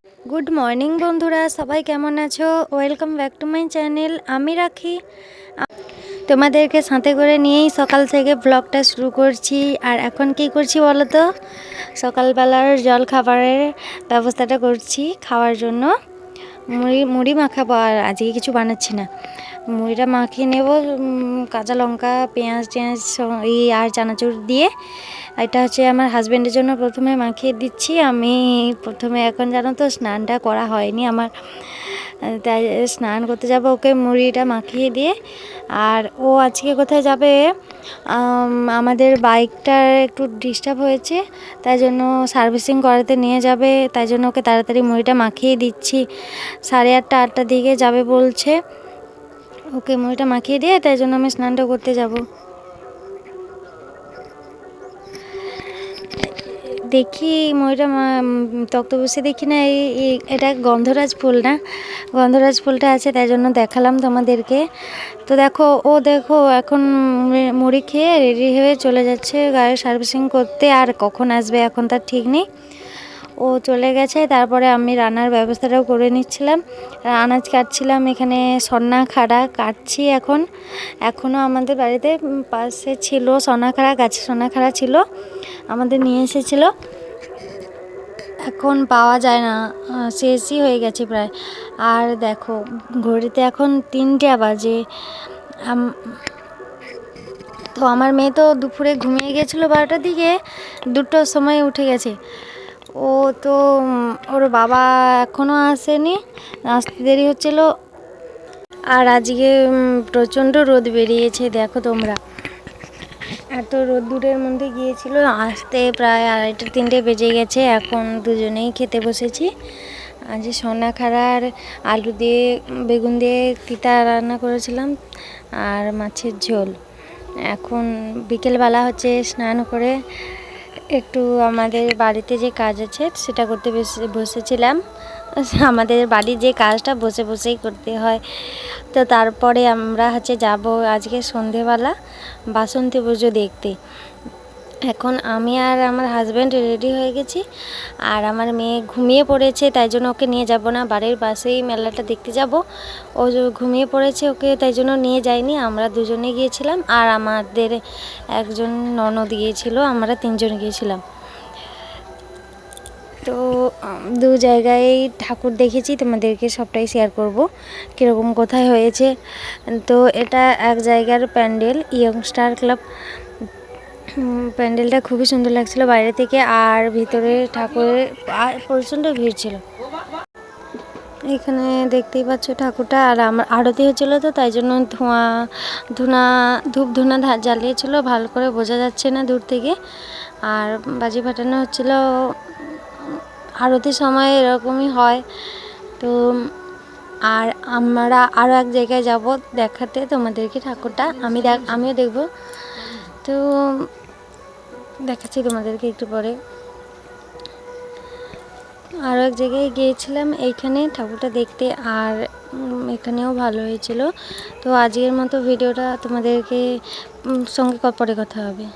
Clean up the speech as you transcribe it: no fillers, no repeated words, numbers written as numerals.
Good morning বন্ধুরা, সবাই কেমন আছো? Welcome back to my channel. আমি রাখি তোমাদেরকে সাথে করে নিয়েই সকাল থেকে ব্লগটা শুরু করছি। আর এখন কি করছি বলো তো? সকালবেলার জল খাবারের ব্যবস্থাটা করছি খাওয়ার জন্য। মুড়ি মাখাবো, আর আজকে কিছু বানাচ্ছি না। মুড়িটা মাখিয়ে নেব কাঁচা লঙ্কা, পেঁয়াজ আর চানাচুর দিয়ে। এটা হচ্ছে আমার হাজব্যান্ডের জন্য প্রথমে মাখিয়ে দিচ্ছি। আমি প্রথমে এখন জানো তো স্নানটা করা হয়নি আমার, তাই স্নান করতে যাব ওকে মুড়িটা মাখিয়ে দিয়ে। আর ও আজকে কোথায় যাবে, আমাদের বাইকটার একটু ডিস্টার্ব হয়েছে, তাই জন্য সার্ভিসিং করাতে নিয়ে যাবে। তাই জন্য ওকে তাড়াতাড়ি মুড়িটা মাখিয়ে দিচ্ছি। 8:30-8টার দিকে যাবে বলছে। ওকে মুড়িটা মাখিয়ে দিয়ে তাই জন্য আমি স্নানটা করতে যাব। দেখি মুড়িটা তক্ত বসে দেখি না, এটা গন্ধরাজ ফুল না, গন্ধরাজ ফুলটা আছে, তাই জন্য দেখালাম তোমাদেরকে। তো দেখো এখন মুড়ি খেয়ে রেডি হয়ে চলে যাচ্ছে গাড়ি সার্ভিসিং করতে। আর কখন আসবে এখন তার ঠিক নেই, ও চলে গেছে। তারপরে আমি রান্নার ব্যবস্থাটাও করে নিচ্ছিলাম, আনাজ কাটছিলাম, এখানে সন্না খাড়া কাটছি। এখনও আমাদের বাড়িতে পাশে ছিল সন্না গাছে সন্না খাড়া ছিল, আমাদের নিয়ে এসেছিলো। এখন পাওয়া যায় না, শেষই হয়ে গেছে প্রায়। আর দেখো ঘড়িতে এখন 3টে বাজে। তো আমার মেয়ে তো দুপুরে ঘুমিয়ে গেছিলো 12টার দিকে, 2টোর সময় উঠে গেছে। ও তো ওর বাবা এখনও আসেনি, আসতে দেরি হচ্ছিল। আর আজকে প্রচণ্ড রোদ বেরিয়েছে, দেখো তোমরা। এত রোদ্দুরের মধ্যে গিয়েছিল, আসতে প্রায় 2:30-3টে বেজে গেছে। এখন দুজনেই খেতে বসেছি। আজ সন্না খাড়ার আলু দিয়ে বেগুন দিয়ে তিতা রান্না করেছিলাম, আর মাছের ঝোল। এখন বিকেলবেলা হচ্ছে, স্নান করে একটু আমাদের বাড়িতে যে কাজ আছে সেটা করতে বসেছিলাম। আমাদের বাড়ির যে কাজটা বসে বসেই করতে হয়। তো তারপরে আমরা হচ্ছে যাব আজকে সন্ধেবেলা বাসন্তী পুজো দেখতে। এখন আমি আর আমার হাজব্যান্ড রেডি হয়ে গেছি, আর আমার মেয়ে ঘুমিয়ে পড়েছে, তাই জন্য ওকে নিয়ে যাব না। বাড়ির পাশেই মেলাটা দেখতে যাব, ও ঘুমিয়ে পড়েছে, ওকে তাই জন্য নিয়ে যাইনি। আমরা দুজনে গিয়েছিলাম, আর আমাদের একজন ননদ গিয়েছিল, আমরা 3জন গিয়েছিলাম। তো 2 জায়গায় ঠাকুর দেখেছি, তোমাদেরকে সবটাই শেয়ার করব কীরকম কোথায় হয়েছে। তো এটা এক জায়গার প্যান্ডেল, ইয়ংস্টার ক্লাব। প্যান্ডেলটা খুবই সুন্দর লাগছিল বাইরে থেকে, আর ভিতরে ঠাকুরের প্রচণ্ড ভিড় ছিল। এখানে দেখতেই পাচ্ছ ঠাকুরটা। আর আমার আরতি হচ্ছিলো, তো তাই জন্য ধূপ ধুনা জ্বালিয়েছিল, ভালো করে বোঝা যাচ্ছে না দূর থেকে। আর বাজি ফাটানো হচ্ছিল। আরতির সময় এরকমই হয়। তো আর আমরা আরও এক জায়গায় যাব দেখাতে তোমাদেরকে ঠাকুরটা, আমিও দেখব। তো দেখাচ্ছি তোমাদেরকে একটু পরে। আরও এক জায়গায় গিয়েছিলাম এইখানে ঠাকুরটা দেখতে, আর এখানেও ভালো হয়েছিল। তো আজকের মতো ভিডিওটা তোমাদেরকে সঙ্গে পরে কথা হবে।